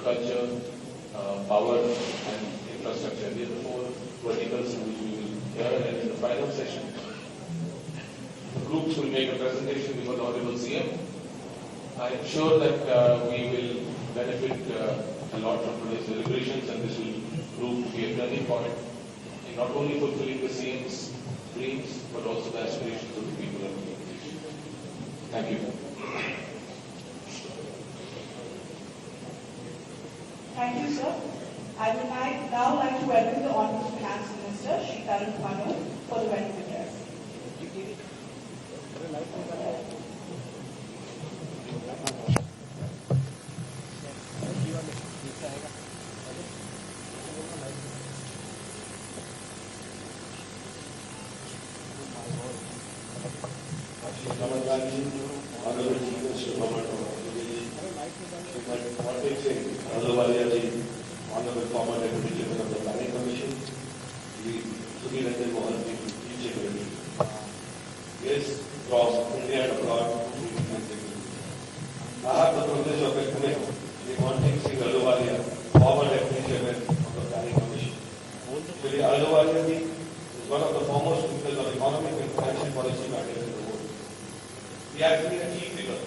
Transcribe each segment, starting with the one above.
agriculture, power and infrastructure. These are the four verticals which we will hear, and in the final session, the groups will make a presentation before the Honorable CM. I am sure that we will benefit a lot from today's deliberations, and this will prove to be a turning point in not only fulfilling the CM's dreams, but also the aspirations of the people of the nation. Thank you. Thank you, sir. I would now like to welcome the Honorable Finance Minister, Shri Kmलन, for the welcome address. Honorable Honorable former Deputy Chairman of the Planning Commission, yes, from India and abroad. I have the privilege of welcoming the Honorable Singh Ahluwalia, former Deputy Chairman of the Planning Commission. Shri Ahluwalia is one of the foremost thinkers of economic and financial policy matters in the world. He has been a key figure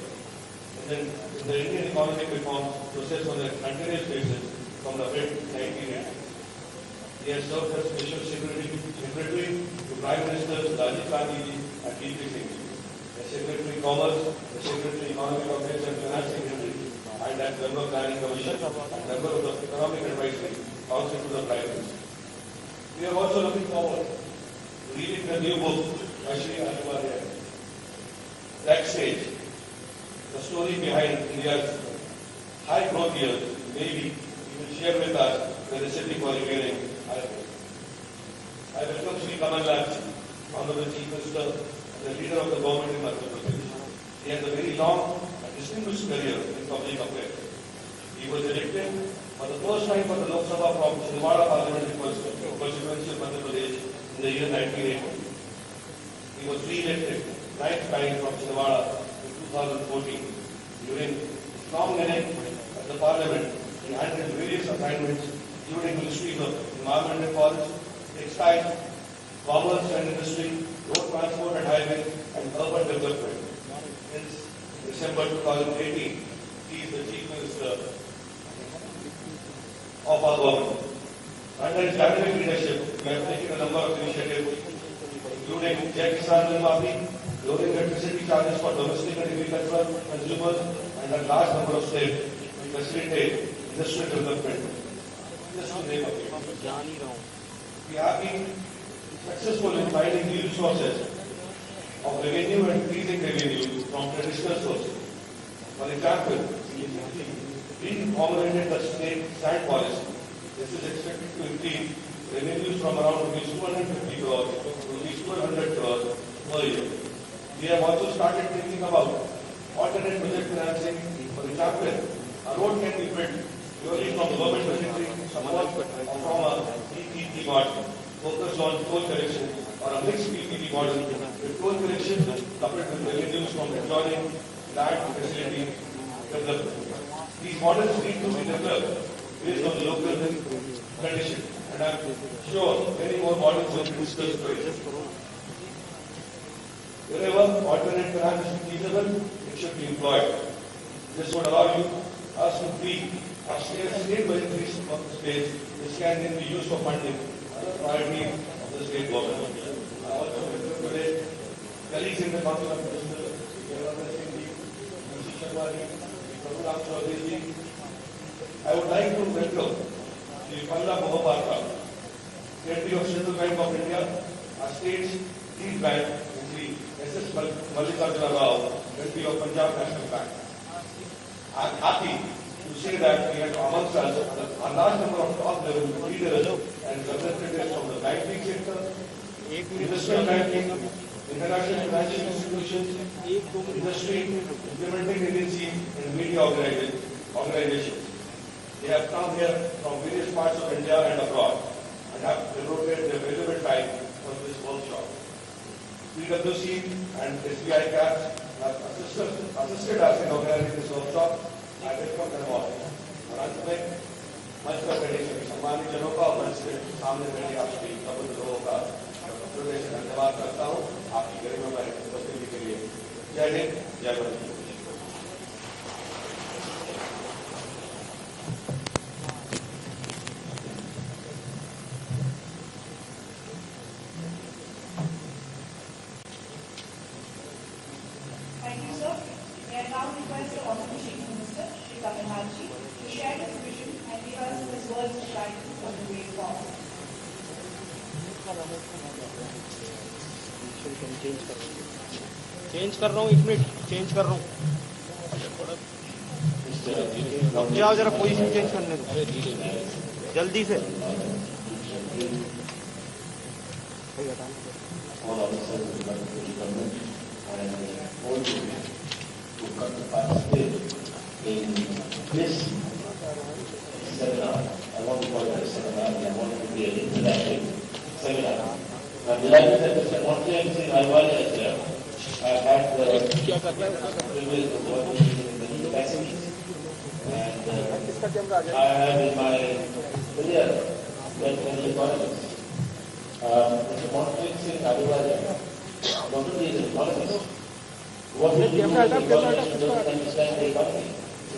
in the Indian economic reform process on a continuous basis from the mid-1980s. He has served as Special Secretary to Prime Minister Rajiv Gandhi and D.P. Singh, as Secretary Commerce, the Secretary Economic Affairs and Finance Secretary, and as Member of Planning Commission and Member of the Economic Advisory Council to the Prime Minister. We are also looking forward to reading the new book by Shri Ahluwalia, Backstage, the story behind India's high growth years. Maybe you will share with us the recipe for remaining high growth. I welcome Shri Kmलन, Honorable Chief Minister and the leader of the government in Madhya Pradesh. He has a very long and distinguished career in public affairs. He was elected for the first time for the Lok Sabha from Chhindwara Parliamentary constituency of Madhya Pradesh in the year 1980. He was re-elected 9th time from Chhindwara in 2014. During his long tenure at the Parliament, he handled various assignments, including ministries of Environment and Forest, Textiles, Commerce and Industry, Road Transport and Highway, and Urban Development. Since December 2018, he is the Chief Minister of our government. Under his dynamic leadership, we have taken a number of initiatives, including Jai Kisan Mafi, lowering electricity charges for domestic and agricultural consumers, and a large number of states to facilitate industrial development. Just to name a few. We have been successful in finding new sources of revenue and increasing revenue from traditional sources. For example, we formulated the state sand policy. This is expected to increase revenues from around 250 crores to 200 crores per year. We have also started thinking about alternate project financing. For example, a road can be built purely from government budgetary support or from a PPP model focused on toll collection, or a mixed PPP model with toll collection coupled with revenues from adjoining land facility development. These models need to be developed based on local conditions, and I am sure many more models will be discussed today. Wherever alternate finance is feasible, it should be employed. This would allow us to free our state budgetary space, which can then be used for funding other priorities of the state government. I also welcome today colleagues in the Council of Ministers, I would like to welcome Shri Palla Mohaparka, Secretary of Central Bank of India, our state's lead bank, Shri S.S. Mallikarjuna Rao, Secretary of Punjab National Bank. I am happy to say that we have amongst us a large number of top-level leaders and representatives from the banking sector, industrial banking, international financial institutions, industry, implementing agencies, and media organizations. They have come here from various parts of India and abroad and have devoted their valuable time for this workshop. PwC and SBI CAPS have assisted us in organizing this workshop. I welcome them all. अंत में मंच पर बैठे सभी सम्मानित जनों का और मंच के सामने बैठे आप सभी प्रबुद्ध लोगों का हृदय से धन्यवाद करता हूँ आपकी गरिमामय उपस्थिति के लिए। जय हिंद, जय Bharat. Thank you, sir. May I now request the Honorable Chief Minister, Shri Kmलन, to share his vision and give us his words of guidance on the way forward. Change कर रहा हूँ, 1 मिनट चेंज कर रहा हूँ। अब जाओ जरा पोजीशन चेंज करने दो जल्दी से। all officers of the government and all the who come to participate in this seminar. I want to call it a seminar and I want it to be an interactive seminar. I'm delighted that Mr. Monty Alwali is here. I've had the privilege of working in many capacities and I have in my career met many economists. Mr. Monty Alwali not only is an economist, what he does is economists doesn't understand the economy.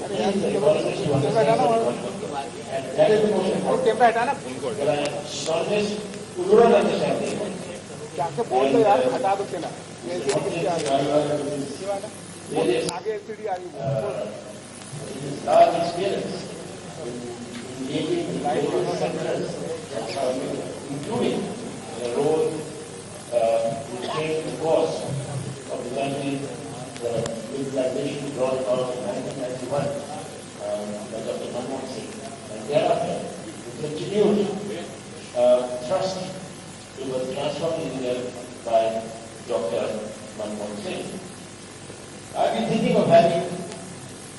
He is an economist who understands the economy. And that is the most important. There are economists who do not understand the economy. His large experience in engaging in various sectors, including the role in changing the course of the country, the liberalization brought about in 1991 by Dr. Kmलन. And thereafter, the continued thrust towards transforming India by Dr. Kmलन. I've been thinking of having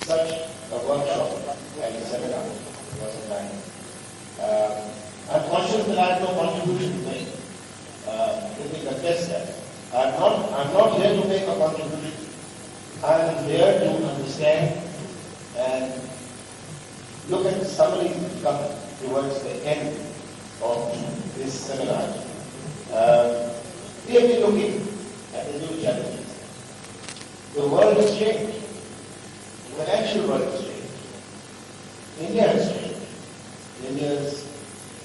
such a workshop and a seminar for some time. I'm conscious that I have no contribution to make. Let me confess that. I'm not here to make a contribution. I am here to understand and look at the summary coming towards the end of this seminar. We have been looking at the new challenges. The world has changed. The financial world has changed. India has changed. India's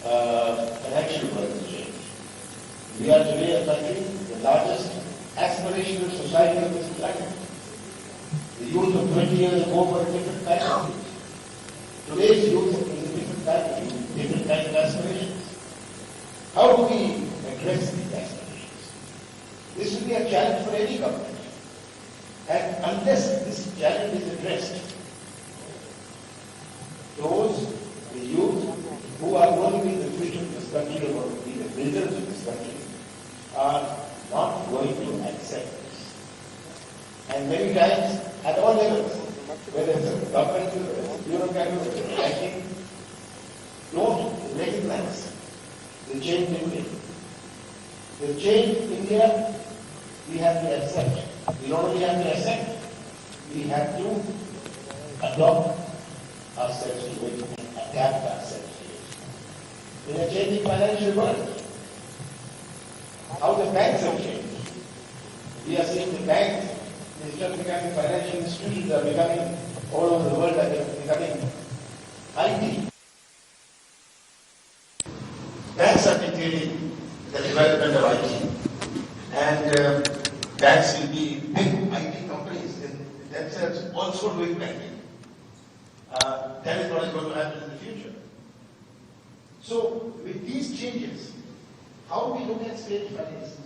financial world has changed. We are today a country, the largest aspirational society of this planet. The youth of 20 years ago were a different kind of youth. Today's youth is a different kind of youth, different kind of aspirations. How do we address these aspirations? This will be a challenge for any government. And unless this challenge is addressed, those, the youth, who are going to be the future of this country or will be the builders of this country, are not going to accept this. And many times, at all levels, whether it's a government, bureaucratic, banking, don't recognize the change in India. The change in India, we have to accept. We not only have to accept, we have to adopt ourselves to it and adapt ourselves to it. In a changing financial world, how the banks have changed. We are seeing the banks, instead of becoming financial institutions, are becoming, all over the world, are becoming IT. Banks are dictating the development of IT. And banks will be big IT companies themselves also doing banking. That is what is going to happen in the future. So, with these changes, how do we look at state finances?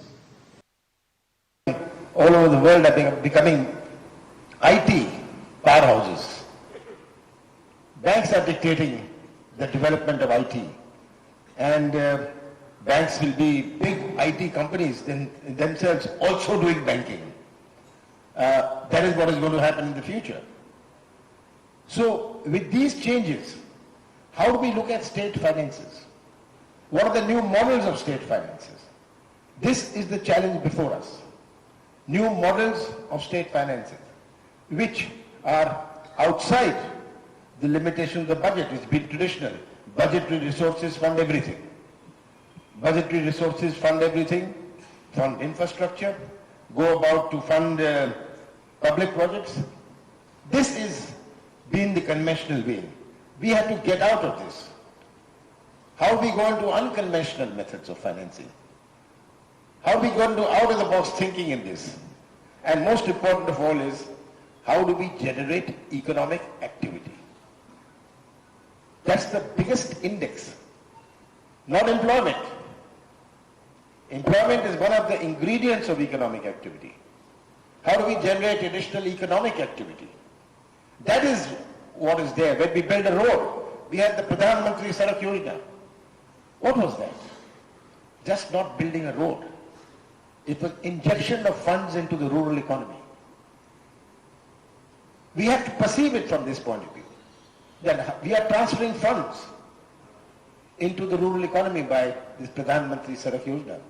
All over the world are becoming IT powerhouses. Banks are dictating the development of IT. And banks will be big IT companies themselves also doing banking. That is what is going to happen in the future. So, with these changes, how do we look at state finances? What are the new models of state finances? This is the challenge before us. New models of state finances, which are outside the limitation of the budget. It's been traditional. Budgetary resources fund everything. Budgetary resources fund everything, fund infrastructure, go about to fund public projects. This is been the conventional way. We have to get out of this. How are we going to unconventional methods of financing? How are we going to out of the box thinking in this? And most important of all is, how do we generate economic activity? That's the biggest index, not employment. Employment is one of the ingredients of economic activity. How do we generate additional economic activity? That is what is there. When we build a road, we had the Pradhan Mantri Sadak Yojana. What was that? Just not building a road. It was injection of funds into the rural economy. We have to perceive it from this point of view. That we are transferring funds into the rural economy by this Pradhan Mantri Sadak Yojana.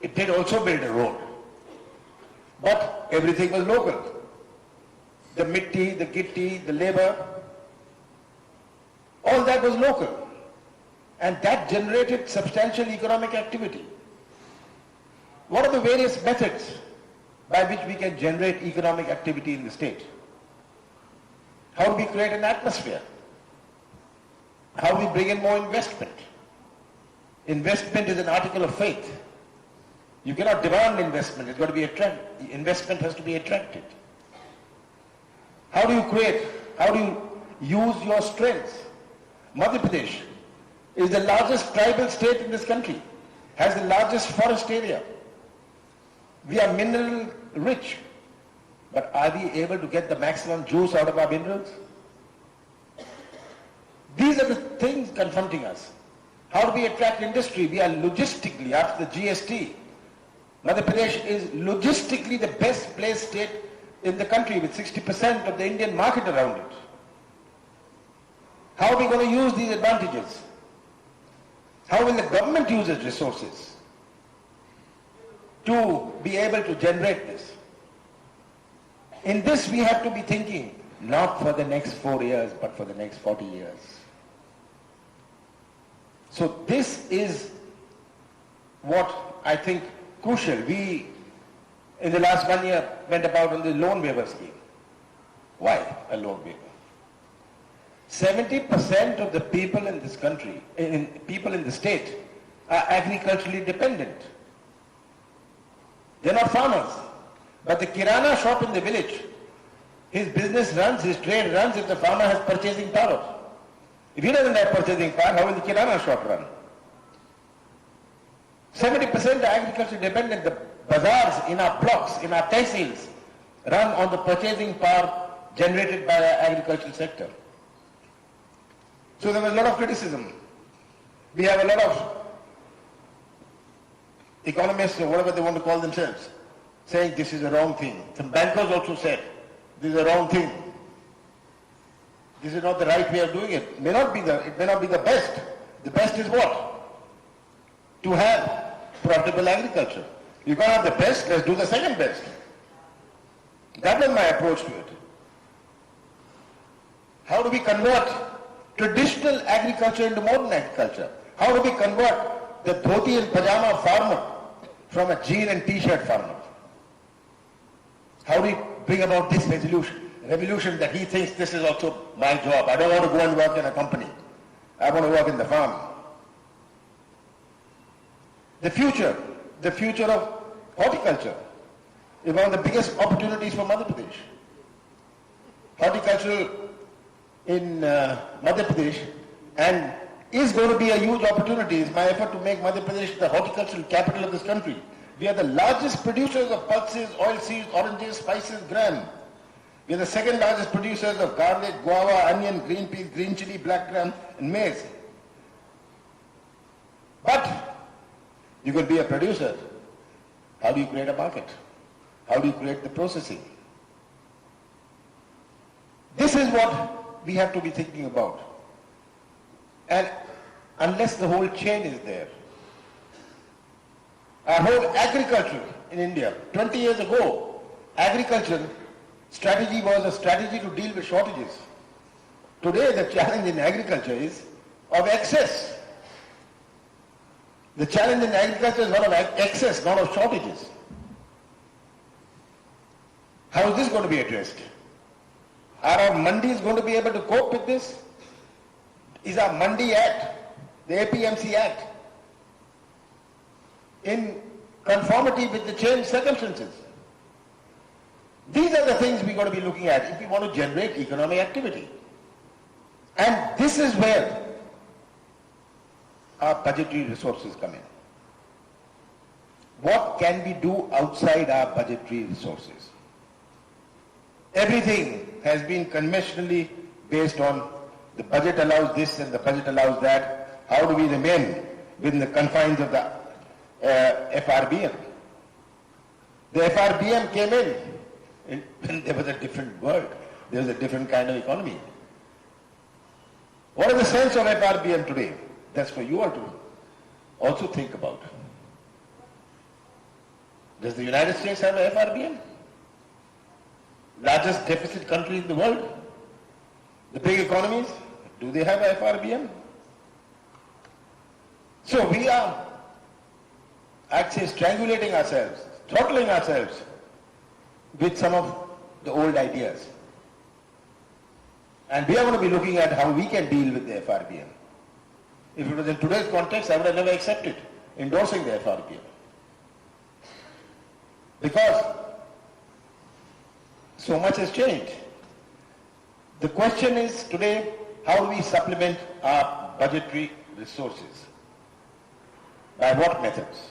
It did also build a road. But everything was local. The mitti, the gitti, the labor, all that was local. And that generated substantial economic activity. What are the various methods by which we can generate economic activity in the state? How do we create an atmosphere? How do we bring in more investment? Investment is an article of faith. You cannot demand investment. It's got to be attracted. Investment has to be attracted. How do you create? How do you use your strengths? Madhya Pradesh is the largest tribal state in this country, has the largest forest area. We are mineral rich, but are we able to get the maximum juice out of our minerals? These are the things confronting us. How do we attract industry? We are logistically, after the GST, Madhya Pradesh is logistically the best placed state in the country with 60% of the Indian market around it. How are we going to use these advantages? How will the government use its resources to be able to generate this? In this we have to be thinking not for the next 4 years, but for the next 40 years. So this is what I think crucial. We, in the last 1 year, went about on the loan waiver scheme. Why a loan waiver? 70% of the people in this country, people in the state, are agriculturally dependent. They're not farmers. But the kirana shop in the village, his business runs, his trade runs if the farmer has purchasing power. If he doesn't have purchasing power, how will the kirana shop run? 70% are agriculture dependent. The bazaars in our blocks, in our tehsils, run on the purchasing power generated by the agricultural sector. So there was a lot of criticism. We have a lot of economists, or whatever they want to call themselves, saying this is a wrong thing. Some bankers also said this is a wrong thing. This is not the right way of doing it. It may not be the best. The best is what? To have profitable agriculture. You can't have the best, let's do the second best. That was my approach to it. How do we convert traditional agriculture into modern agriculture? How do we convert the dhoti and pajama farmer from a jean and t-shirt farmer? How do we bring about this revolution that he thinks this is also my job? I don't want to go and work in a company. I want to work in the farm. The future of horticulture is one of the biggest opportunities for Madhya Pradesh. Horticulture in Madhya Pradesh and is going to be a huge opportunity. It's my effort to make Madhya Pradesh the horticultural capital of this country. We are the largest producers of pulses, oilseeds, oranges, spices, gram. We are the second largest producers of garlic, guava, onion, green peas, green chili, black gram, and maize. But you could be a producer. How do you create a market? How do you create the processing? This is what we have to be thinking about. And unless the whole chain is there, our whole agriculture in India, 20 years ago, agriculture strategy was a strategy to deal with shortages. Today the challenge in agriculture is of excess. The challenge in agriculture is one of excess, not of shortages. How is this going to be addressed? Are our mandis going to be able to cope with this? Is our Mandi Act, the APMC Act, in conformity with the changed circumstances? These are the things we're going to be looking at if we want to generate economic activity. And this is where our budgetary resources come in. What can we do outside our budgetary resources? Everything has been conventionally based on the budget allows this and the budget allows that. How do we remain within the confines of the FRBM? The FRBM came in when there was a different world. There was a different kind of economy. What is the sense of FRBM today? That's for you all to also think about. Does the United States have a FRBM? Largest deficit country in the world? The big economies, do they have a FRBM? So we are, I'd say, strangulating ourselves, throttling ourselves with some of the old ideas. And we are going to be looking at how we can deal with the FRBM. If it was in today's context, I would have never accepted endorsing the FRBM. Because so much has changed. The question is today, how do we supplement our budgetary resources? By what methods?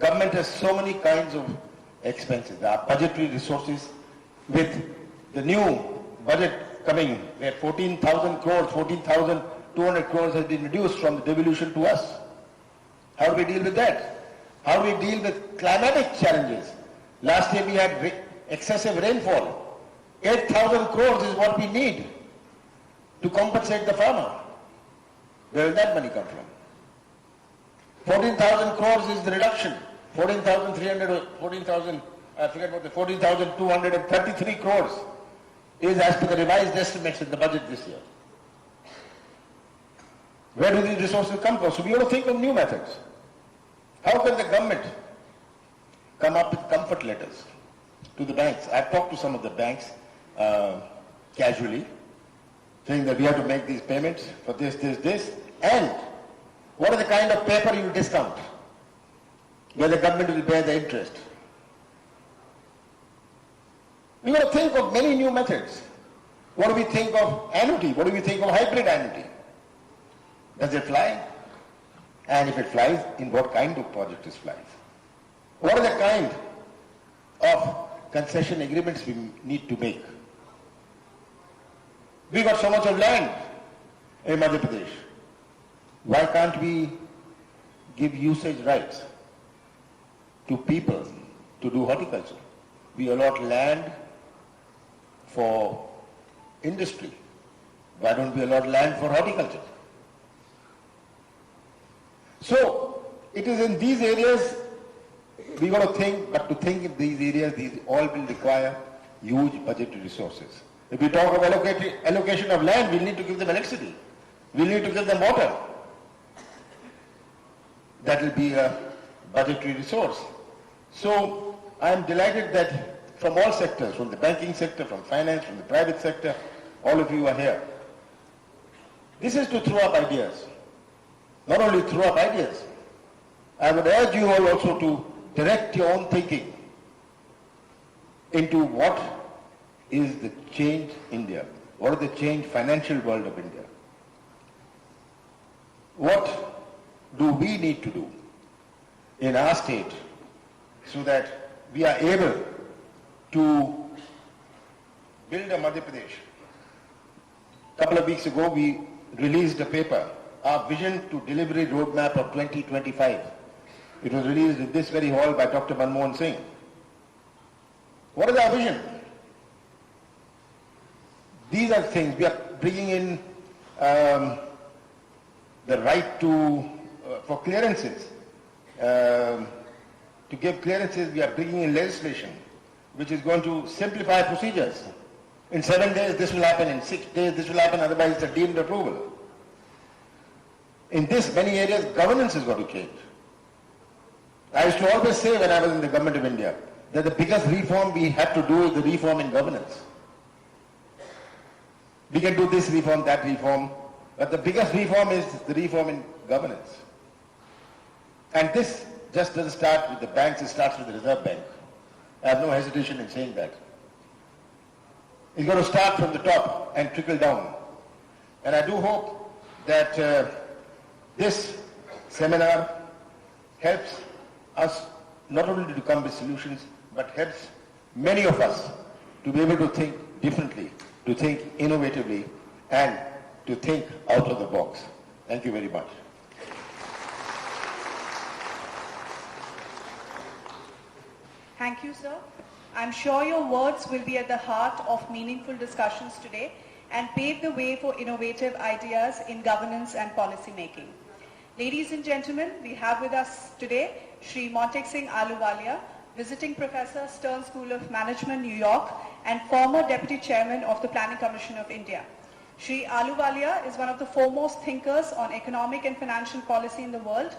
Government has so many kinds of expenses. Our budgetary resources, with the new budget coming, where 14,000 crores, 14,200 crores has been reduced from the devolution to us. How do we deal with that? How do we deal with climatic challenges? Last year we had excessive rainfall. 8,000 crores is what we need to compensate the farmer. Where will that money come from? 14,000 crores is the reduction. 14,300, 14,000, I forget what the 14,233 crores is as per the revised estimates in the budget this year. Where do these resources come from? So we have to think of new methods. How can the government come up with comfort letters to the banks? I've talked to some of the banks casually, saying that we have to make these payments for this, and what are the kind of paper you discount, where the government will bear the interest. We got to think of many new methods. What do we think of annuity? What do we think of hybrid annuity? Does it fly? And if it flies, in what kind of project it flies? What are the kind of concession agreements we need to make? We got so much of land in Madhya Pradesh. Why can't we give usage rights to people to do horticulture? We allot land for industry. Why don't we allot land for horticulture? So, it is in these areas we got to think, but to think in these areas, these all will require huge budgetary resources. If we talk of allocation of land, we'll need to give them electricity. We'll need to give them water. That will be a budgetary resource. So, I am delighted that from all sectors, from the banking sector, from finance, from the private sector, all of you are here. This is to throw up ideas. Not only throw up ideas, I would urge you all also to direct your own thinking into what is the changed India, what is the changed financial world of India. What do we need to do in our state so that we are able to build a Madhya Pradesh? A couple of weeks ago we released a paper, our Vision to Delivery Roadmap of 2025. It was released in this very hall by Dr. Manmohan Singh. What is our vision? These are things. We are bringing in the right to for clearances. To give clearances, we are bringing in legislation which is going to simplify procedures. In 7 days this will happen, in 6 days this will happen, otherwise it's a deemed approval. In this, many areas, governance is going to change. I used to always say when I was in the government of India, that the biggest reform we have to do is the reform in governance. We can do this reform, that reform, but the biggest reform is the reform in governance. And this just doesn't start with the banks, it starts with the Reserve Bank. I have no hesitation in saying that. It's going to start from the top and trickle down. And I do hope that this seminar helps us not only to come with solutions, but helps many of us to be able to think differently, to think innovatively, and to think out of the box. Thank you very much. Thank you, sir. I'm sure your words will be at the heart of meaningful discussions today and pave the way for innovative ideas in governance and policy making. Ladies and gentlemen, we have with us today Shri Montek Singh Ahluwalia, Visiting Professor, Stern School of Management, New York, and former Deputy Chairman of the Planning Commission of India. Shri Ahluwalia is one of the foremost thinkers on economic and financial policy in the world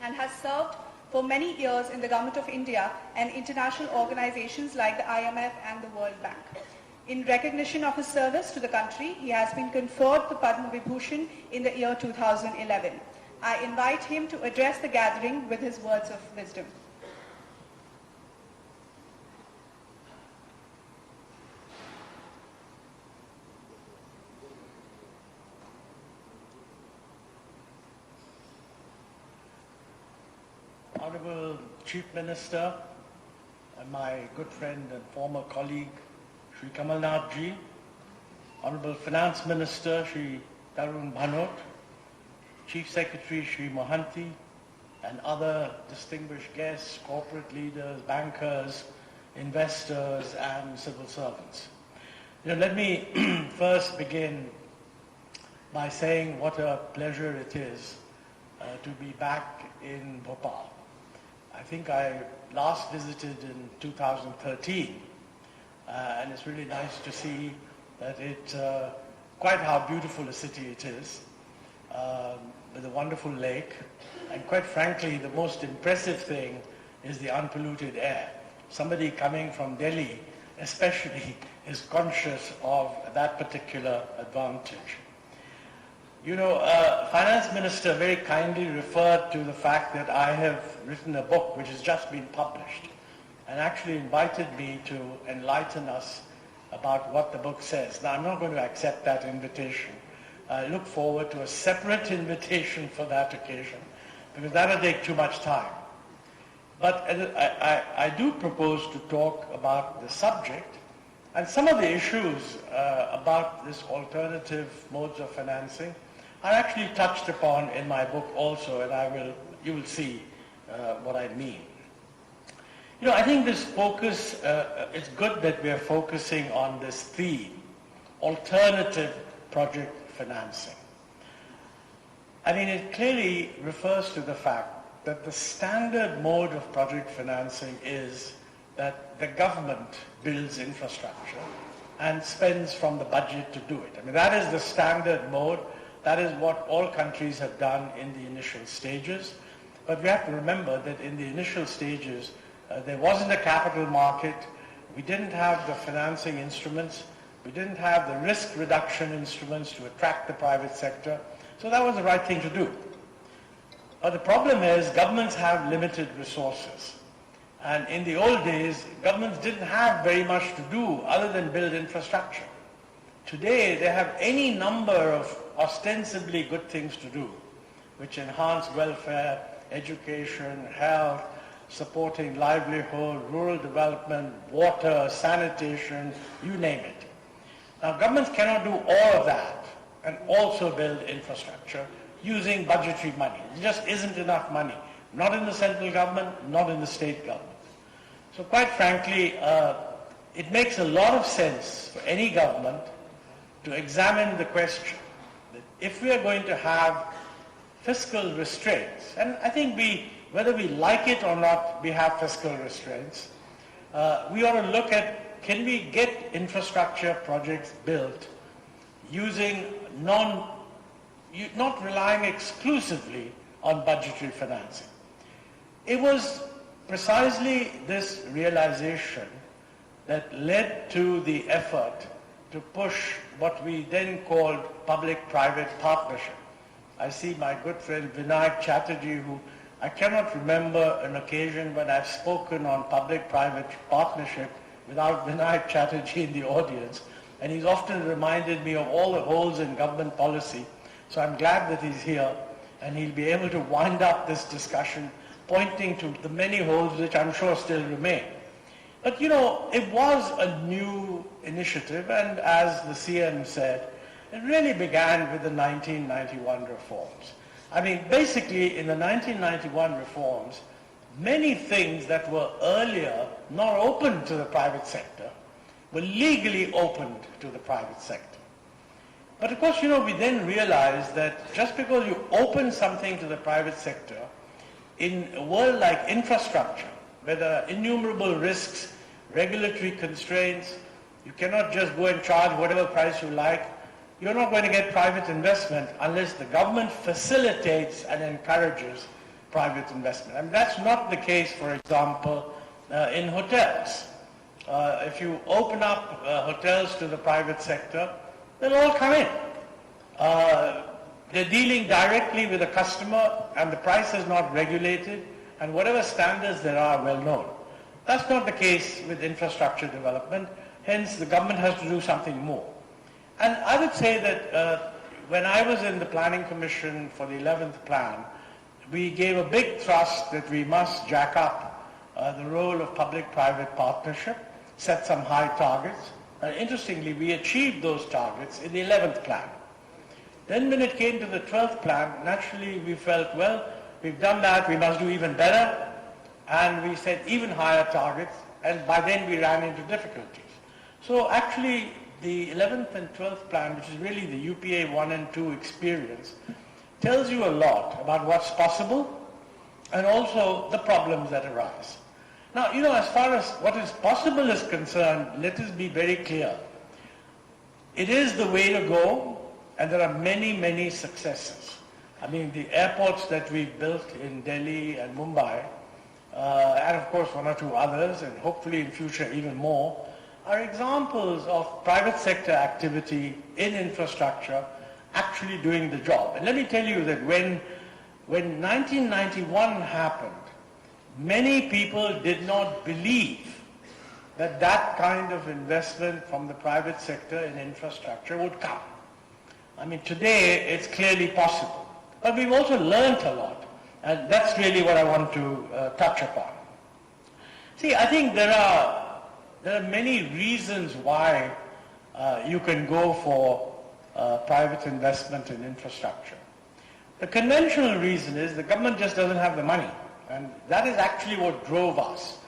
and has served for many years in the Government of India and international organizations like the IMF and the World Bank. In recognition of his service to the country, he has been conferred the Padma Vibhushan in the year 2011. I invite him to address the gathering with his words of wisdom. Honorable Chief Minister, and my good friend and former colleague, Shri Kamalan ji, Honorable Finance Minister, Shri Tarun Bhanot, Chief Secretary, Shri Mohanty, and other distinguished guests, corporate leaders, bankers, investors, and civil servants. Let me first begin by saying what a pleasure it is to be back in Bhopal. I think I last visited in 2013, and it's really nice to see that quite how beautiful a city it is, with a wonderful lake, and quite frankly, the most impressive thing is the unpolluted air. Somebody coming from Delhi, especially, is conscious of that particular advantage. Finance Minister very kindly referred to the fact that I have written a book which has just been published and actually invited me to enlighten us about what the book says. Now, I'm not going to accept that invitation. I look forward to a separate invitation for that occasion because that will take too much time. But I do propose to talk about the subject and some of the issues about this alternative modes of financing are actually touched upon in my book also, and you will see what I mean. I think this focus, it's good that we are focusing on this theme, alternative project financing. I mean, it clearly refers to the fact that the standard mode of project financing is that the government builds infrastructure and spends from the budget to do it. I mean, that is the standard mode. That is what all countries have done in the initial stages. But we have to remember that in the initial stages, there wasn't a capital market. We didn't have the financing instruments. We didn't have the risk reduction instruments to attract the private sector. So that was the right thing to do. But the problem is governments have limited resources. And in the old days, governments didn't have very much to do other than build infrastructure. Today, they have any number of ostensibly good things to do, which enhance welfare, education, health, supporting livelihood, rural development, water, sanitation, you name it. Now, governments cannot do all of that and also build infrastructure using budgetary money. There just isn't enough money, not in the central government, not in the state government. So quite frankly, it makes a lot of sense for any government to examine the question that if we are going to have fiscal restraints, and I think whether we like it or not, we have fiscal restraints, we ought to look at can we get infrastructure projects built using not relying exclusively on budgetary financing. It was precisely this realization that led to the effort to push what we then called public-private partnership. I see my good friend Vinayak Chatterjee, who I cannot remember an occasion when I've spoken on public-private partnership without Vinayak Chatterjee in the audience, and he's often reminded me of all the holes in government policy. So I'm glad that he's here, and he'll be able to wind up this discussion pointing to the many holes which I'm sure still remain. But you know, it was a new initiative, and as the CM said, it really began with the 1991 reforms. I mean, basically in the 1991 reforms, many things that were earlier not open to the private sector were legally opened to the private sector. But of course, you know, we then realized that just because you open something to the private sector, in a world like infrastructure, where there are innumerable risks, regulatory constraints, you cannot just go and charge whatever price you like, you're not going to get private investment unless the government facilitates and encourages private investment. And that's not the case, for example, in hotels. If you open up hotels to the private sector, they'll all come in. They're dealing directly with the customer, and the price is not regulated, and whatever standards there are well known. That's not the case with infrastructure development, hence the government has to do something more. And I would say that when I was in the Planning Commission for the 11th Plan, we gave a big thrust that we must jack up the role of public-private partnership, set some high targets. And interestingly, we achieved those targets in the 11th Plan. Then when it came to the 12th Plan, naturally we felt, well, we've done that, we must do even better. And we set even higher targets, and by then we ran into difficulties. So actually, the 11th and 12th Plan, which is really the UPA 1 and 2 experience, tells you a lot about what's possible and also the problems that arise. Now, you know, as far as what is possible is concerned, let us be very clear. It is the way to go, and there are many, many successes. I mean, the airports that we've built in Delhi and Mumbai, and of course one or two others, and hopefully in future even more, are examples of private sector activity in infrastructure actually doing the job. And let me tell you that when 1991 happened, many people did not believe that that kind of investment from the private sector in infrastructure would come. I mean, today it's clearly possible. But we've also learned a lot, and that's really what I want to touch upon. See, I think there are many reasons why you can go for private investment in infrastructure. The conventional reason is the government just doesn't have the money, and that is actually what drove us.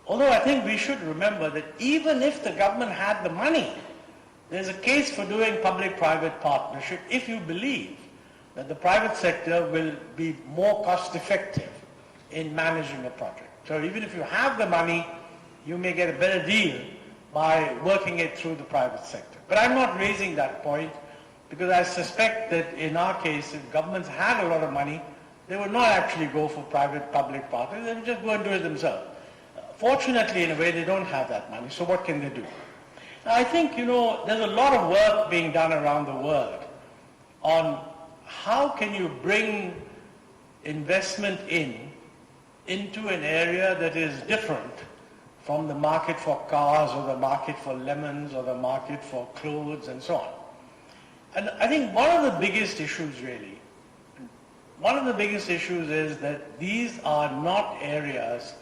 Although I think we should remember that even if the government had the money, there's a case for doing public-private partnership if you believe that the private sector will be more cost-effective in managing a project. So even if you have the money, you may get a better deal by working it through the private sector. But I'm not raising that point because I suspect that in our case, if governments had a lot of money, they would not actually go for private-public partners, they would just go and do it themselves. Fortunately, in a way, they don't have that money, so what can they do? Now, I think, you know, there's a lot of work being done around the world on how can you bring investment into an area that is different from the market for cars or the market for lemons or the market for clothes and so on. And I think one of the biggest issues is that these are not areas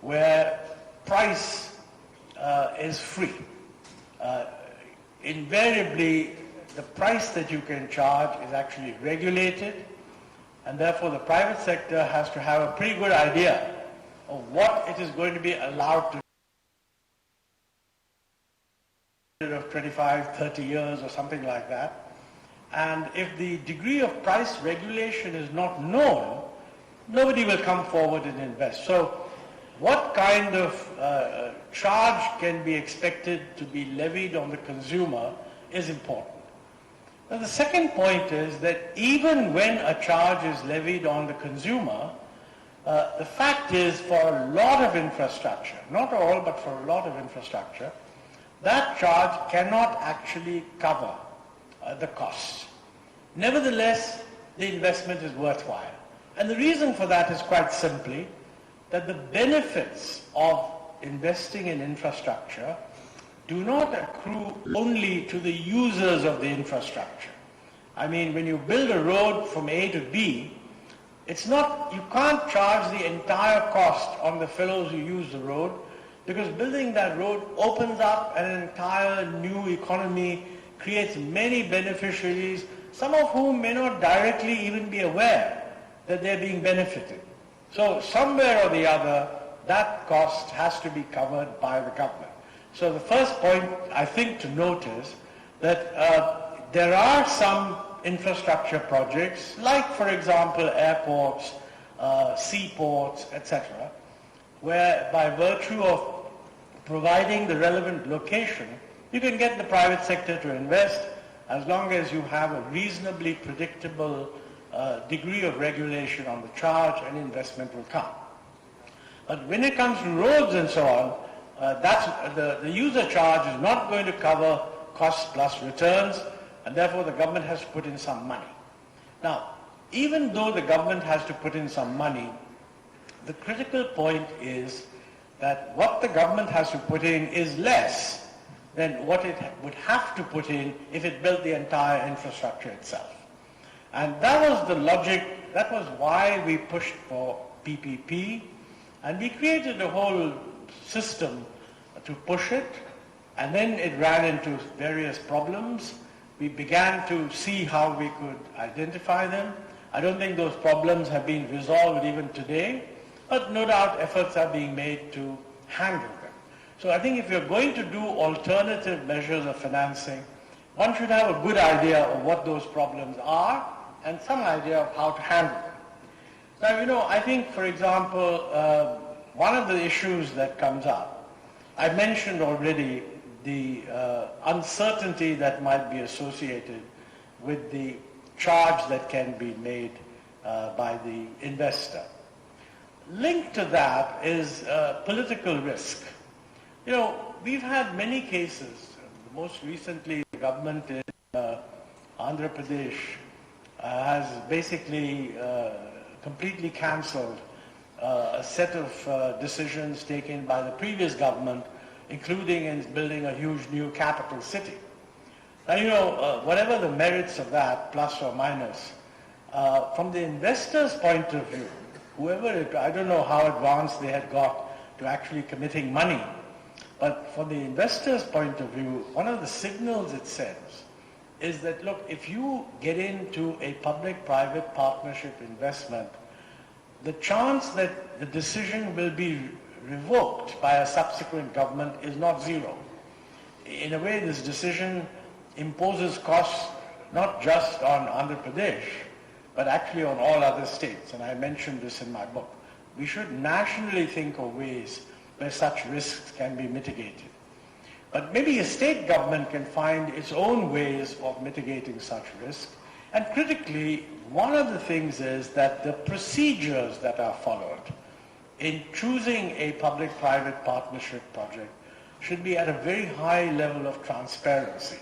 where price is free. Invariably, the price that you can charge is actually regulated, and therefore the private sector has to have a pretty good idea of what it is going to be allowed to do of 25, 30 years or something like that. And if the degree of price regulation is not known, nobody will come forward and invest. So what kind of charge can be expected to be levied on the consumer is important. Now, the second point is that even when a charge is levied on the consumer, the fact is for a lot of infrastructure, not all, but for a lot of infrastructure, that charge cannot actually cover the costs. Nevertheless, the investment is worthwhile. And the reason for that is quite simply that the benefits of investing in infrastructure do not accrue only to the users of the infrastructure. I mean, when you build a road from A to B, it's not, you can't charge the entire cost on the fellows who use the road, because building that road opens up an entire new economy, creates many beneficiaries, some of whom may not directly even be aware that they're being benefited. So somewhere or the other, that cost has to be covered by the government. So the first point I think to note is that there are some infrastructure projects, like for example airports, seaports, etc., where by virtue of providing the relevant location, you can get the private sector to invest as long as you have a reasonably predictable degree of regulation on the charge, and investment will come. But when it comes to roads and so on, the user charge is not going to cover costs plus returns, and therefore the government has to put in some money. Now, even though the government has to put in some money, the critical point is that what the government has to put in is less than what it would have to put in if it built the entire infrastructure itself. And that was the logic, that was why we pushed for PPP, and we created a whole system to push it, and then it ran into various problems. We began to see how we could identify them. I don't think those problems have been resolved even today, but no doubt efforts are being made to handle them. So I think if you're going to do alternative measures of financing, one should have a good idea of what those problems are and some idea of how to handle them. Now, you know, I think, for example, one of the issues that comes up, I mentioned already the uncertainty that might be associated with the charge that can be made by the investor. Linked to that is political risk. You know, we've had many cases. Most recently, the government in Andhra Pradesh has basically completely cancelled a set of decisions taken by the previous government, including in building a huge new capital city. Now, you know, whatever the merits of that, plus or minus, from the investor's point of view, I don't know how advanced they had got to actually committing money, but from the investor's point of view, one of the signals it sends is that, look, if you get into a public-private partnership investment, the chance that the decision will be revoked by a subsequent government is not zero. In a way, this decision imposes costs not just on Andhra Pradesh, but actually on all other states, and I mentioned this in my book. We should nationally think of ways where such risks can be mitigated. But maybe a state government can find its own ways of mitigating such risk. And critically, one of the things is that the procedures that are followed in choosing a public-private partnership project should be at a very high level of transparency,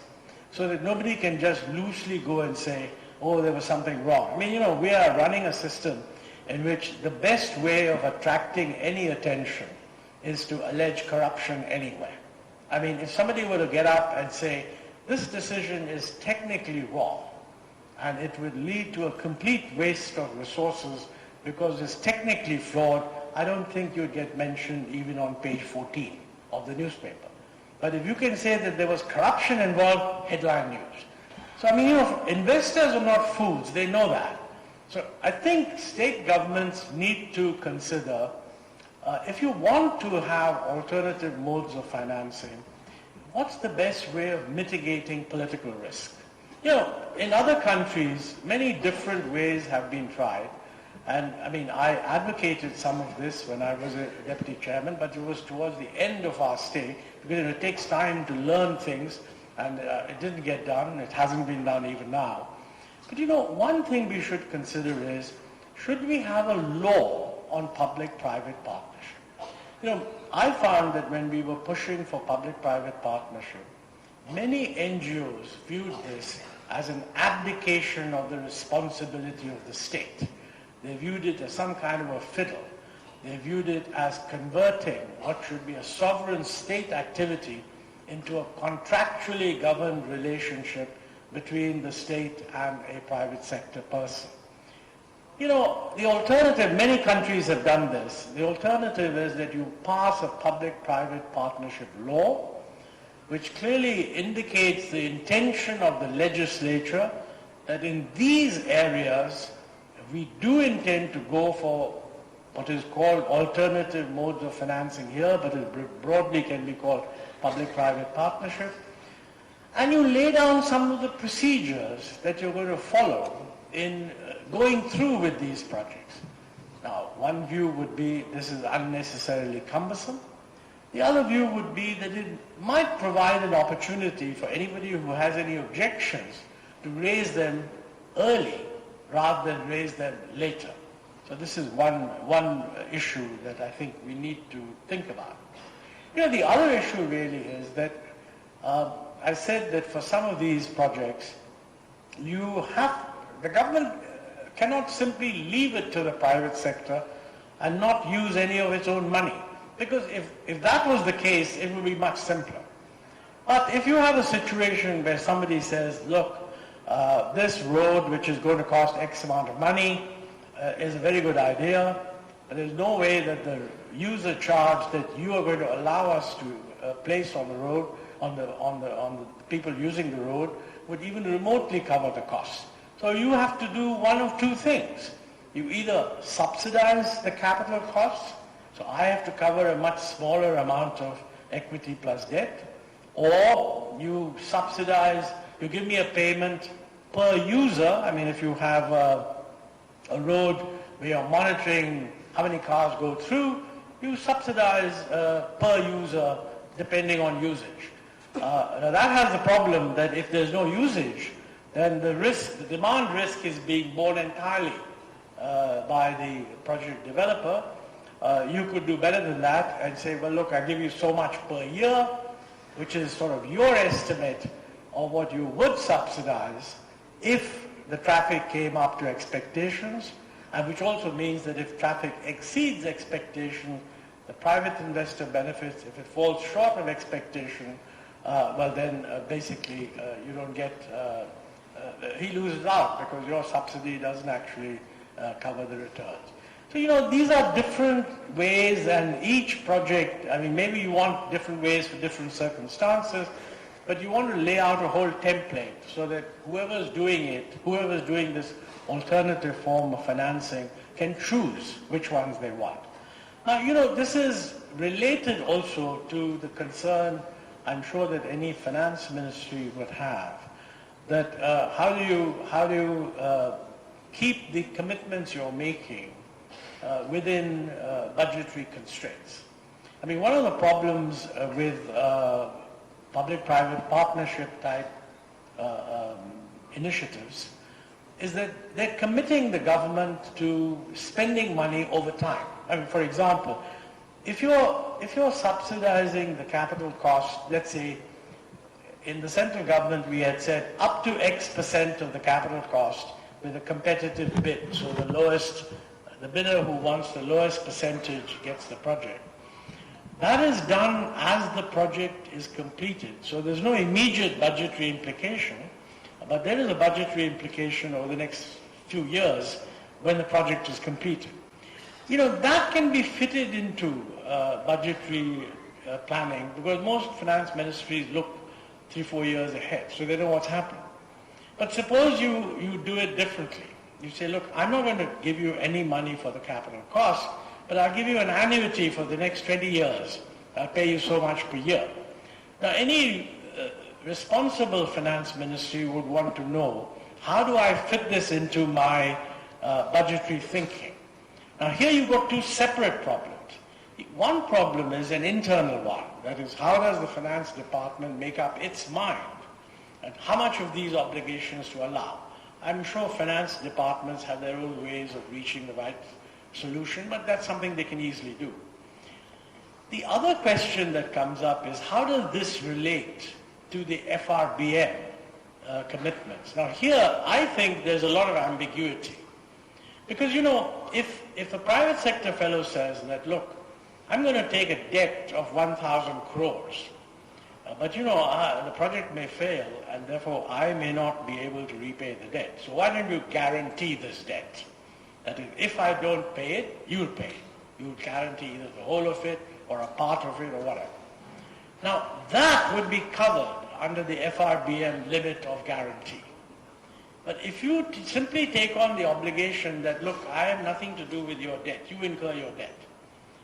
so that nobody can just loosely go and say, oh, there was something wrong. I mean, you know, we are running a system in which the best way of attracting any attention is to allege corruption anywhere. I mean, if somebody were to get up and say, this decision is technically wrong, and it would lead to a complete waste of resources because it's technically flawed, I don't think you'd get mentioned even on page 14 of the newspaper. But if you can say that there was corruption involved, headline news. So, I mean, you know, investors are not fools, they know that. So I think state governments need to consider, if you want to have alternative modes of financing, what's the best way of mitigating political risk? You know, in other countries, many different ways have been tried, And I mean, I advocated some of this when I was a deputy chairman, but it was towards the end of our stay, because it takes time to learn things, and it didn't get done. It hasn't been done even now. But you know, one thing we should consider is, should we have a law on public-private partnership? You know, I found that when we were pushing for public-private partnership, many NGOs viewed this as an abdication of the responsibility of the state. They viewed it as some kind of a fiddle. They viewed it as converting what should be a sovereign state activity into a contractually governed relationship between the state and a private sector person. You know, the alternative, many countries have done this. The alternative is that you pass a public-private partnership law, which clearly indicates the intention of the legislature that in these areas, we do intend to go for what is called alternative modes of financing here, but it broadly can be called public-private partnership. And you lay down some of the procedures that you're going to follow in going through with these projects. Now, one view would be this is unnecessarily cumbersome. The other view would be that it might provide an opportunity for anybody who has any objections to raise them early rather than raise them later. So this is one issue that I think we need to think about. You know, the other issue really is that I said that for some of these projects, the government cannot simply leave it to the private sector and not use any of its own money. Because if that was the case, it would be much simpler. But if you have a situation where somebody says, look, this road, which is going to cost X amount of money, is a very good idea, but there's no way that the user charge that you are going to allow us to place on the road, on the people using the road, would even remotely cover the cost. So you have to do one of two things. You either subsidize the capital costs, so I have to cover a much smaller amount of equity plus debt, or you subsidize, you give me a payment per user. I mean, if you have a road where you're monitoring how many cars go through, you subsidize per user depending on usage. Now that has the problem that if there's no usage, then the demand risk is being borne entirely by the project developer. You could do better than that and say, well, look, I give you so much per year, which is sort of your estimate of what you would subsidize if the traffic came up to expectations, and which also means that if traffic exceeds expectation, the private investor benefits. If it falls short of expectation, well then basically you don't get, he loses out because your subsidy doesn't actually cover the returns. So, you know, these are different ways, and each project, I mean, maybe you want different ways for different circumstances, but you want to lay out a whole template so that whoever's doing this alternative form of financing can choose which ones they want. Now, you know, this is related also to the concern I'm sure that any finance ministry would have, that how do you keep the commitments you're making within budgetary constraints. I mean, one of the problems with public-private partnership type initiatives is that they're committing the government to spending money over time. I mean, for example, if you're subsidizing the capital cost, let's say in the central government we had said up to X% of the capital cost with a competitive bid, so the bidder who wants the lowest percentage gets the project. That is done as the project is completed. So there's no immediate budgetary implication, but there is a budgetary implication over the next few years when the project is completed. You know, that can be fitted into budgetary planning because most finance ministries look 3-4 years ahead, so they know what's happening. But suppose you do it differently. You say, look, I'm not going to give you any money for the capital cost, but I'll give you an annuity for the next 20 years. I'll pay you so much per year. Now, any responsible finance ministry would want to know, how do I fit this into my budgetary thinking? Now here you've got two separate problems. One problem is an internal one. That is, how does the finance department make up its mind and how much of these obligations to allow? I'm sure finance departments have their own ways of reaching the right solution, but that's something they can easily do. The other question that comes up is, how does this relate to the FRBM commitments? Now here, I think there's a lot of ambiguity. Because, you know, if a private sector fellow says that, look, I'm going to take a debt of 1,000 crores, but you know, the project may fail and therefore I may not be able to repay the debt. So why don't you guarantee this debt? That is, if I don't pay it, you'll pay it. You'll guarantee either the whole of it or a part of it or whatever. Now that would be covered under the FRBM limit of guarantee. But if you simply take on the obligation that, look, I have nothing to do with your debt, you incur your debt,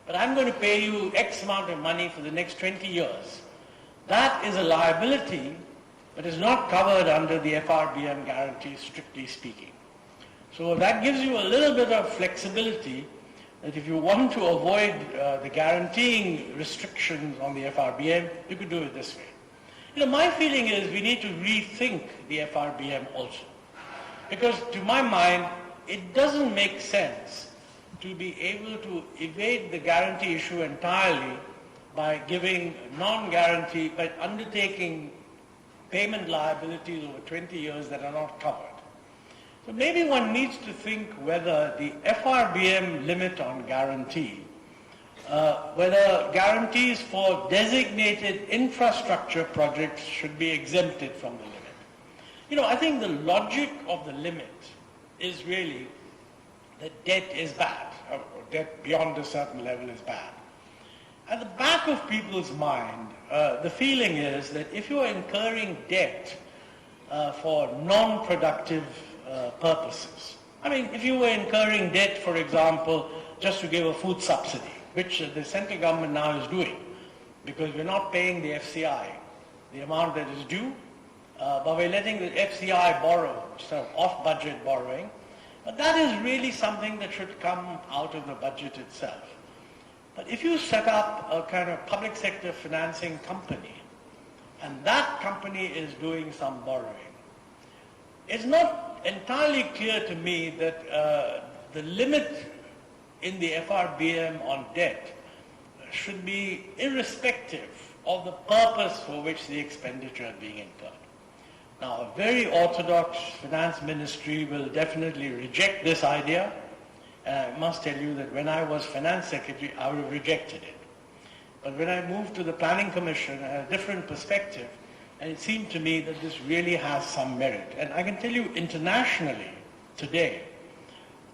but I'm going to pay you X amount of money for the next 20 years, that is a liability, but is not covered under the FRBM guarantee, strictly speaking. So that gives you a little bit of flexibility that if you want to avoid the guaranteeing restrictions on the FRBM, you could do it this way. You know, my feeling is we need to rethink the FRBM also. Because to my mind, it doesn't make sense to be able to evade the guarantee issue entirely by giving non-guarantee, by undertaking payment liabilities over 20 years that are not covered. So maybe one needs to think whether the FRBM limit on guarantee, whether guarantees for designated infrastructure projects should be exempted from the limit. You know, I think the logic of the limit is really that debt is bad, or debt beyond a certain level is bad. At the back of people's mind, the feeling is that if you are incurring debt for non-productive purposes, I mean, if you were incurring debt, for example, just to give a food subsidy, which the central government now is doing, because we're not paying the FCI, the amount that is due, but we're letting the FCI borrow, sort of off-budget borrowing. But that is really something that should come out of the budget itself. But if you set up a kind of public sector financing company, and that company is doing some borrowing, it's not entirely clear to me that the limit in the FRBM on debt should be irrespective of the purpose for which the expenditure is being incurred. Now, a very orthodox finance ministry will definitely reject this idea. And I must tell you that when I was finance secretary, I would have rejected it. But when I moved to the planning commission, I had a different perspective, and it seemed to me that this really has some merit. And I can tell you internationally today,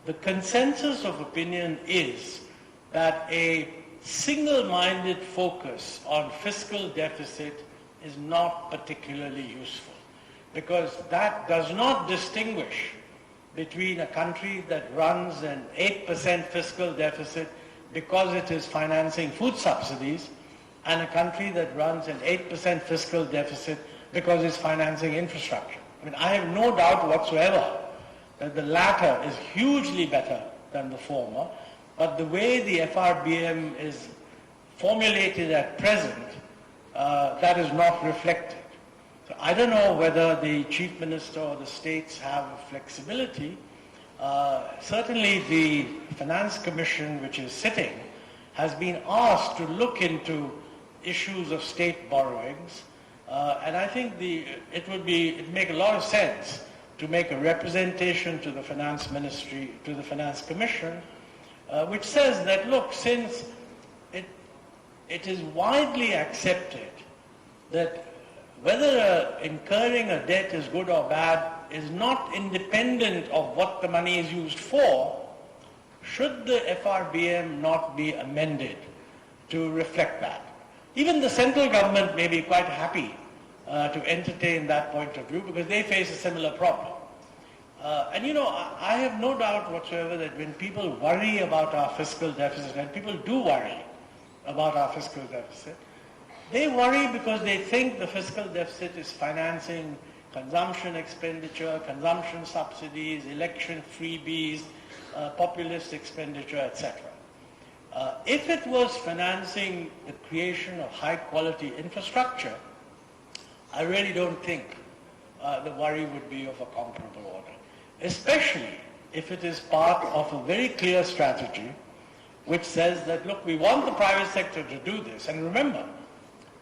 the consensus of opinion is that a single-minded focus on fiscal deficit is not particularly useful, because that does not distinguish between a country that runs an 8% fiscal deficit because it is financing food subsidies and a country that runs an 8% fiscal deficit because it's financing infrastructure. I mean, I have no doubt whatsoever that the latter is hugely better than the former, but the way the FRBM is formulated at present, that is not reflected. So I don't know whether the Chief Minister or the states have flexibility. Certainly the Finance Commission, which is sitting, has been asked to look into issues of state borrowings, and I think it would make a lot of sense to make a representation to the Finance Ministry, to the Finance Commission, which says that, look, since it is widely accepted that whether incurring a debt is good or bad is not independent of what the money is used for, should the FRBM not be amended to reflect that? Even the central government may be quite happy to entertain that point of view because they face a similar problem. And you know, I have no doubt whatsoever that when people worry about our fiscal deficit, and people do worry about our fiscal deficit, they worry because they think the fiscal deficit is financing consumption expenditure, consumption subsidies, election freebies, populist expenditure, etc. If it was financing the creation of high-quality infrastructure, I really don't think the worry would be of a comparable order, especially if it is part of a very clear strategy which says that, look, we want the private sector to do this. And remember,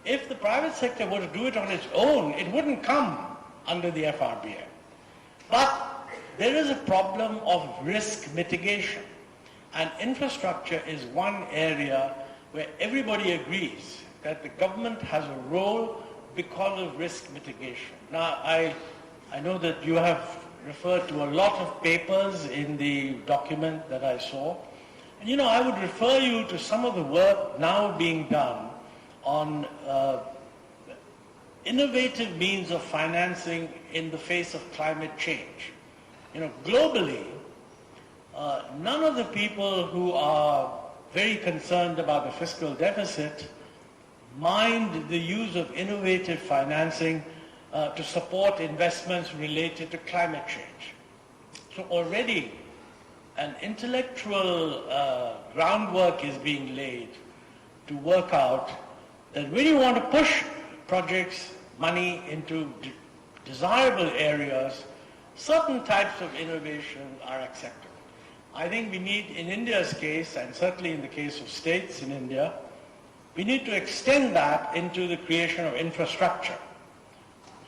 if the private sector were to do it on its own, it wouldn't come under the FRBM. But there is a problem of risk mitigation. And infrastructure is one area where everybody agrees that the government has a role because of risk mitigation. Now, I know that you have referred to a lot of papers in the document that I saw. And, you know, I would refer you to some of the work now being done on innovative means of financing in the face of climate change. You know, globally, none of the people who are very concerned about the fiscal deficit mind the use of innovative financing to support investments related to climate change. So already an intellectual groundwork is being laid to work out that when you want to push projects, money into desirable areas, certain types of innovation are acceptable. I think we need, in India's case, and certainly in the case of states in India, we need to extend that into the creation of infrastructure.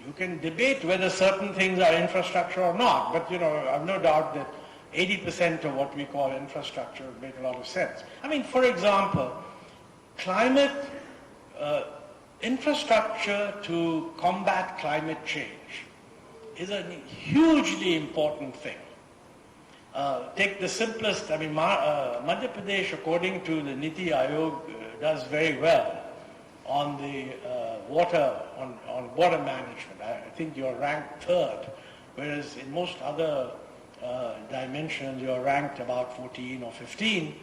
You can debate whether certain things are infrastructure or not, but, you know, I have no doubt that 80% of what we call infrastructure would make a lot of sense. I mean, for example, climate infrastructure to combat climate change is a hugely important thing. Take the simplest, I mean, Madhya Pradesh, according to the Niti Aayog, does very well on the water management. I think you're ranked third, whereas in most other dimensions you're ranked about 14 or 15.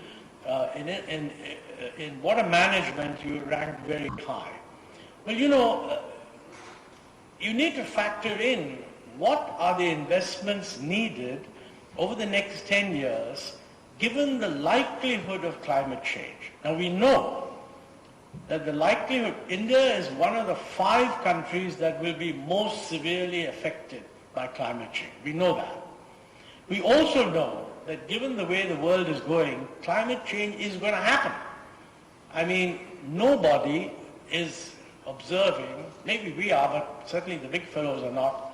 In water management you're ranked very high. Well, you know, you need to factor in what are the investments needed over the next 10 years, given the likelihood of climate change. Now we know that the likelihood, India is one of the 5 countries that will be most severely affected by climate change. We know that. We also know that given the way the world is going, climate change is going to happen. I mean, nobody is observing, maybe we are, but certainly the big fellows are not.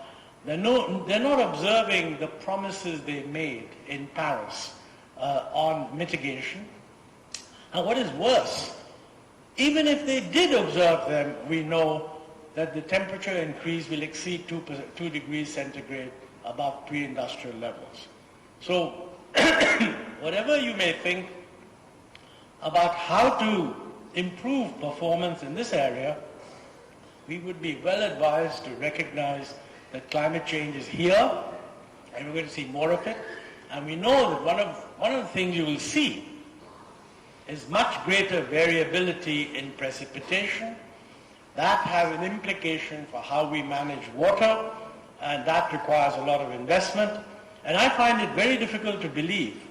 They're not observing the promises they made in Paris on mitigation. And what is worse, even if they did observe them, we know that the temperature increase will exceed 2 degrees centigrade above pre-industrial levels. So whatever you may think about how to improve performance in this area, we would be well advised to recognize that climate change is here, and we're going to see more of it. And we know that one of the things you will see is much greater variability in precipitation. That has an implication for how we manage water, and that requires a lot of investment. And I find it very difficult to believe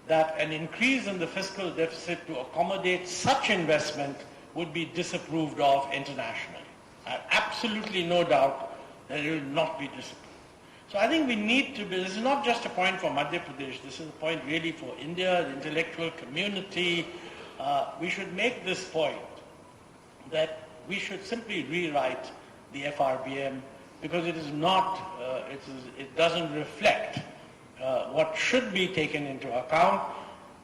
that an increase in the fiscal deficit to accommodate such investment would be disapproved of internationally. I have absolutely no doubt that it will not be disapproved. So I think we need to be, this is not just a point for Madhya Pradesh, this is a point really for India, the intellectual community. We should make this point that we should simply rewrite the FRBM because it is not, it doesn't reflect what should be taken into account.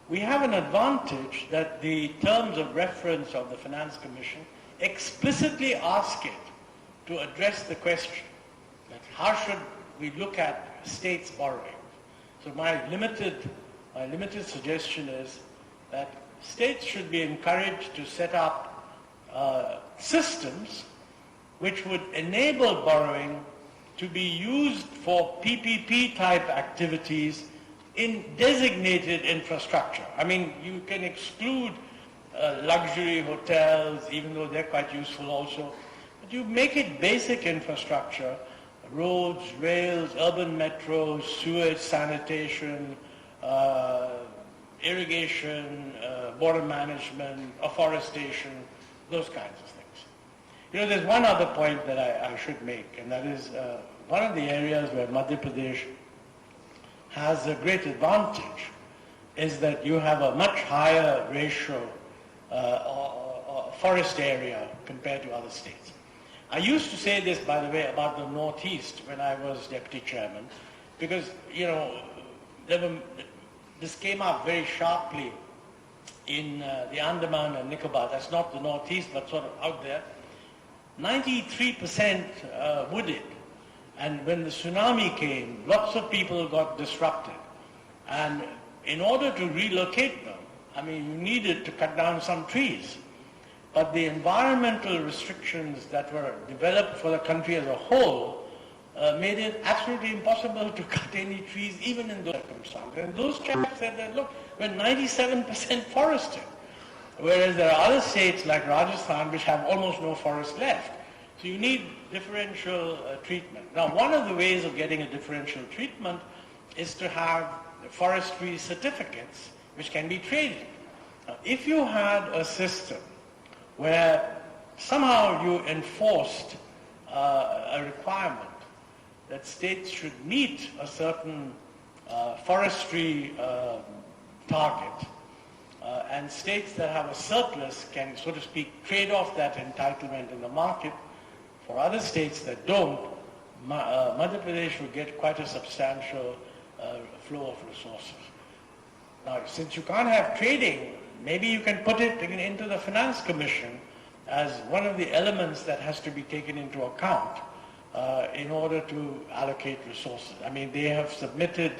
We have an advantage that the terms of reference of the Finance Commission explicitly ask it to address the question that how should we look at states borrowing. So my limited suggestion is that states should be encouraged to set up systems which would enable borrowing to be used for PPP type activities in designated infrastructure. I mean, you can exclude luxury hotels, even though they're quite useful also, but you make it basic infrastructure roads, rails, urban metros, sewage, sanitation, irrigation, water management, afforestation, those kinds of things. You know, there's one other point that I should make, and that is one of the areas where Madhya Pradesh has a great advantage is that you have a much higher ratio forest area compared to other states. I used to say this, by the way, about the Northeast when I was deputy chairman, because, you know, this came up very sharply in the Andaman and Nicobar. That's not the Northeast, but sort of out there. 93% wooded. And when the tsunami came, lots of people got disrupted. And in order to relocate them, I mean, you needed to cut down some trees. But the environmental restrictions that were developed for the country as a whole made it absolutely impossible to cut any trees, even in those circumstances. And those chaps said that, look, we're 97% forested. Whereas there are other states like Rajasthan which have almost no forest left. So you need differential treatment. Now, one of the ways of getting a differential treatment is to have forestry certificates which can be traded. Now, if you had a system where somehow you enforced a requirement that states should meet a certain forestry target, and states that have a surplus can, so to speak, trade off that entitlement in the market. For other states that don't, Madhya Pradesh will get quite a substantial flow of resources. Now, since you can't have trading, maybe you can put it into the Finance Commission as one of the elements that has to be taken into account in order to allocate resources. I mean, they have submitted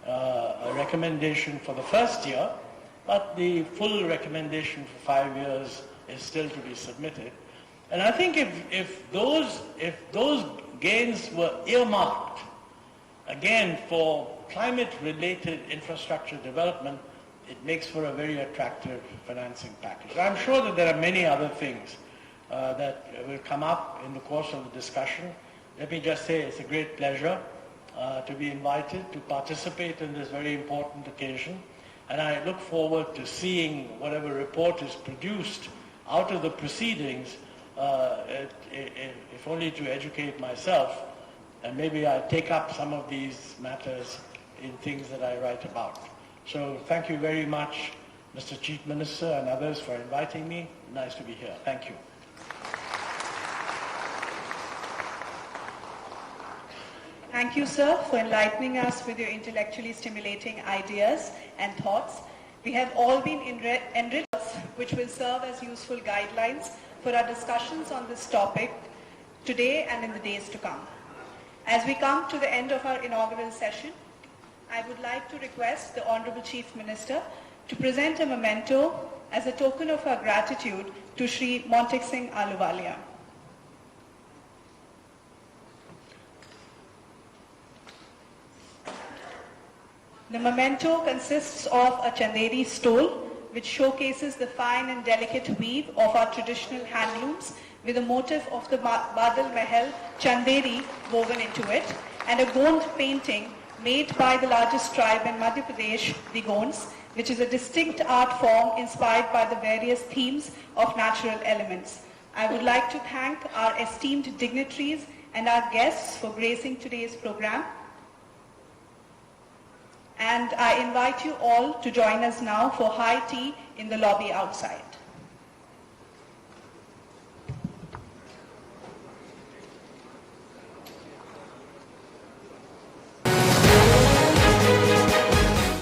a recommendation for the first year, but the full recommendation for 5 years is still to be submitted. And I think if those gains were earmarked, again, for climate-related infrastructure development, it makes for a very attractive financing package. I'm sure that there are many other things that will come up in the course of the discussion. Let me just say it's a great pleasure to be invited to participate in this very important occasion. And I look forward to seeing whatever report is produced out of the proceedings, if only to educate myself, and maybe I'll take up some of these matters in things that I write about. So thank you very much, Mr. Chief Minister and others, for inviting me. Nice to be here. Thank you. Thank you, sir, for enlightening us with your intellectually stimulating ideas and thoughts. We have all been enriched, which will serve as useful guidelines for our discussions on this topic today and in the days to come. As we come to the end of our inaugural session, I would like to request the Honorable Chief Minister to present a memento as a token of our gratitude to Shri Montek Singh Ahluwalia. The memento consists of a Chanderi stole, which showcases the fine and delicate weave of our traditional handlooms with a motif of the Badal Mahal Chanderi woven into it, and a Gond painting made by the largest tribe in Madhya Pradesh, the Gonds, which is a distinct art form inspired by the various themes of natural elements. I would like to thank our esteemed dignitaries and our guests for gracing today's program. And I invite you all to join us now for high tea in the lobby outside.